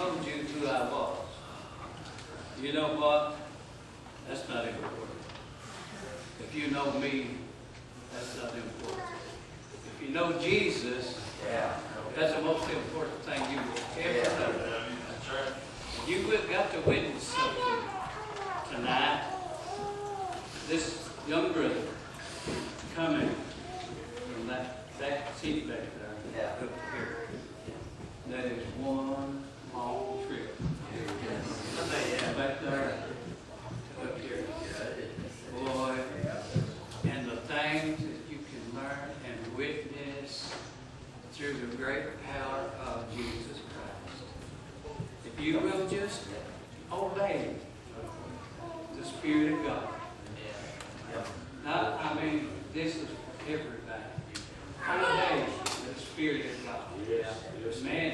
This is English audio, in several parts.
told you who I was. You know what? That's not important. If you know me, that's not important. If you know Jesus, that's the most important thing you will ever know. You've got to witness something tonight. This young brother coming from that seat back there up here. That is one long trip. Back there to up here. Boy, and the things that you can learn and witness through the great power of Jesus Christ. If you will just obey the Spirit of God. Now, I mean, this is for everybody. Obey the Spirit of God. Man,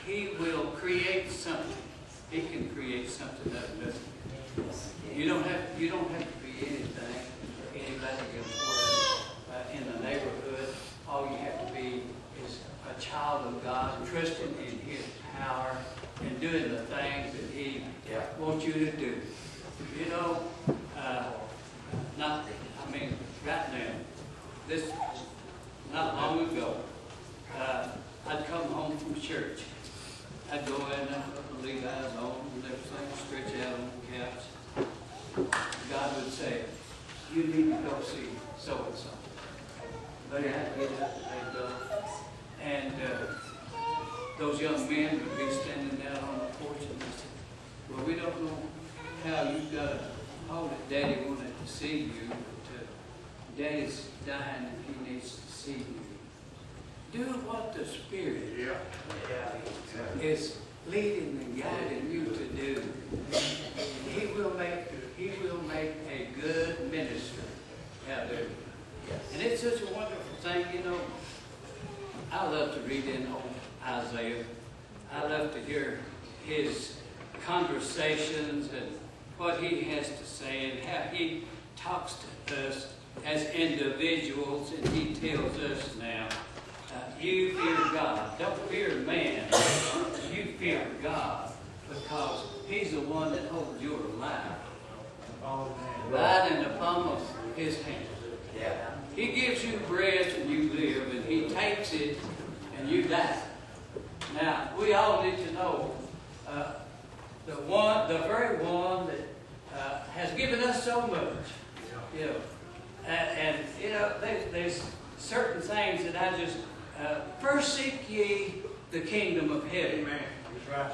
He will create something. He can create something out of nothing. You don't have to be anything. Anybody in the neighborhood. All you have to be is a child of God, trusting in His power and doing the things that He wants you to do. You know, right now, not long ago, I'd come home from church. I'd go in and put the Levi's on and everything, stretch out on the couch. God would say, you need to go see so-and-so. But I'd get up and go. And those young men would be standing out on the porch and they said, well, we don't know how you got a hold it. Daddy wanted to see you, but Daddy's dying and he needs to see you. Do what the Spirit is leading and guiding you to do. He will make a good minister out there. And it's such a wonderful thing, you know. I love to read in old Isaiah. I love to hear his conversations and what he has to say and how he talks to us as individuals, and he tells us now, you fear God. Don't fear man. You fear God because He's the one that holds your life right in the palm of His hand. He gives you breath and you live, and He takes it and you die. Now, we all need to know the very one that has given us so much. You know, and you know, there's certain things that I just first seek ye the kingdom of heaven,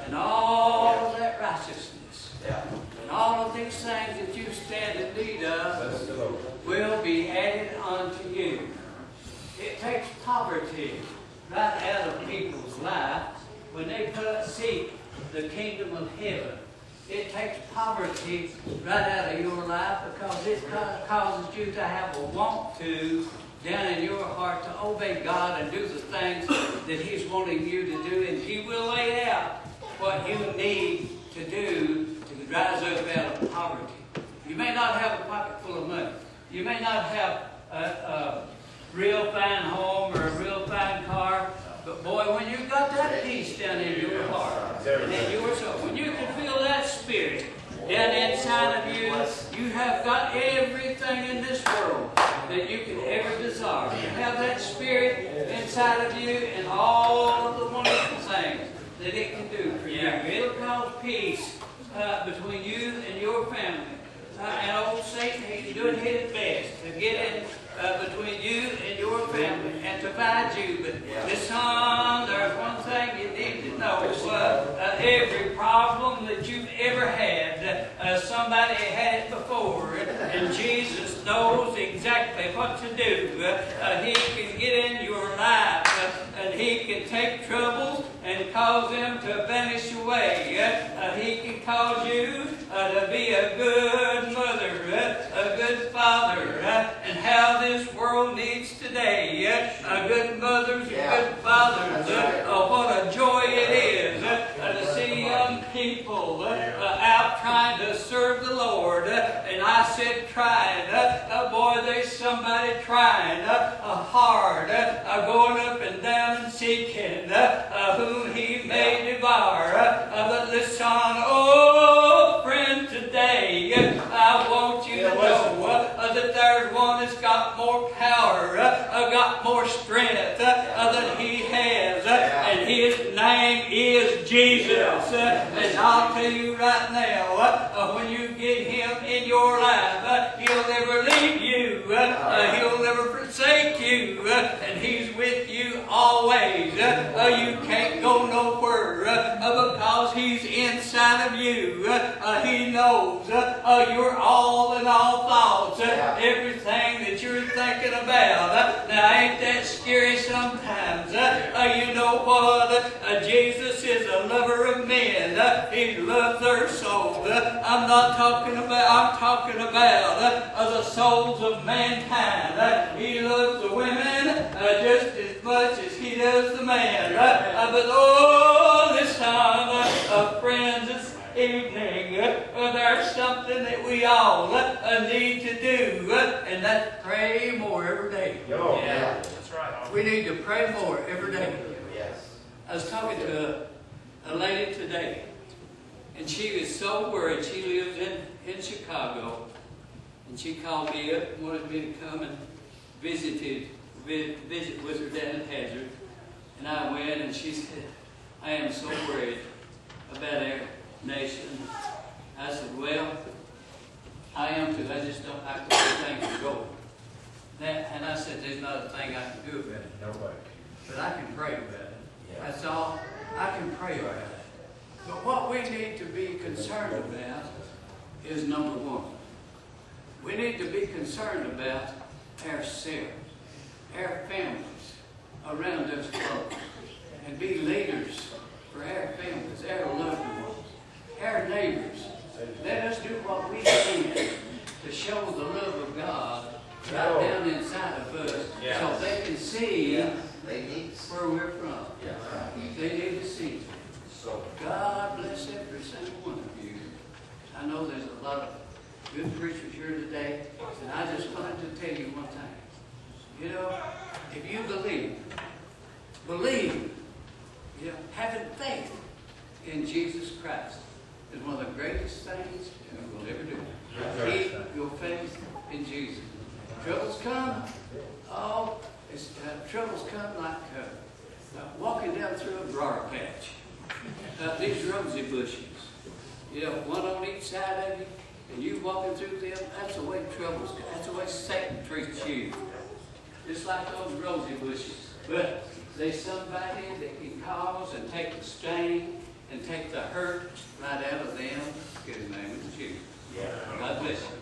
and all of that righteousness, and all of these things that you stand in need of will be added unto you. It takes poverty right out of people's life when they seek the kingdom of heaven. It takes poverty right out of your life because it causes you to have a want to down in your heart to obey God and do the things that He's wanting you to do, and He will lay out what you need to do to rise up out of poverty. You may not have a pocket full of money. You may not have a real fine home or a real fine car, but boy, when you've got that peace down in your heart and in your soul, when you can feel that Spirit down inside of you, you have got everything in this world that you could ever desire. You have that Spirit inside of you and all of the wonderful things that it can do for you. It'll cause peace between you and your family. And old Satan, he's doing his best to get in between you and your family and to find you. But listen, there's one thing you need to know. Every problem that you've ever had, somebody had it before. And Jesus knows exactly what to do. He can get in your life and He can take troubles and cause them to vanish away. He can cause you to be a good mother, a good father, and how this world needs today. Good mothers and good fathers. What a joy it is to see young people out trying to serve the Lord. And I said trying. crying. Boy, there's somebody trying hard, going up and down and seeking whom he may devour. But listen, oh friend, today I want you to know that there's one that's got more power, got more strength than he has, and his name is Jesus. And I'll tell you right now, when you get him in your life, he'll never leave you, he'll never forsake you, and he's with you always. You can't go nowhere because he's inside of you. He knows your all in all thoughts, everything that you're thinking about. Now, ain't that scary sometimes? You know what? Jesus is a lover of men. He loves their souls. I'm talking about the souls of mankind. He loves the women just as much as he does the man. But oh, listen, friends, this evening, there's something that we all need to do, and that's pray more every day. Yeah, that's right. We need to pray more every day. Yes. I was talking to a lady today, and she was so worried. She lives in Chicago, and she called me up and wanted me to come and visit with her down in Hazard. And I went, and she said, I am so worried about our nation. I said, well, I am too. I just don't like the way things are going. And I said, there's not a thing I can do about it. No way. But I can pray about it. Yeah. That's all. I can pray about it. But what we need to be concerned about is number one. We need to be concerned about ourselves, our families around us, folks, and be leaders for our families, our loved ones, our neighbors. Let us do what we can to show the love of God right down inside of us, so they can see where we're from. They need to see. So God bless every single one of you. I know there's a lot of good preachers here today, and I just wanted to tell you one thing. You know, if you believe, having faith in Jesus Christ is one of the greatest things you will ever do. Keep your faith in Jesus. Troubles come, troubles come like walking down through a briar patch. These rosy bushes, one on each side of you, and you walking through them, that's the way troubles come. That's the way Satan treats you. Just like those rosy bushes. But there's somebody that can cause and take the sting and take the hurt right out of them. His name is Jesus. God bless you.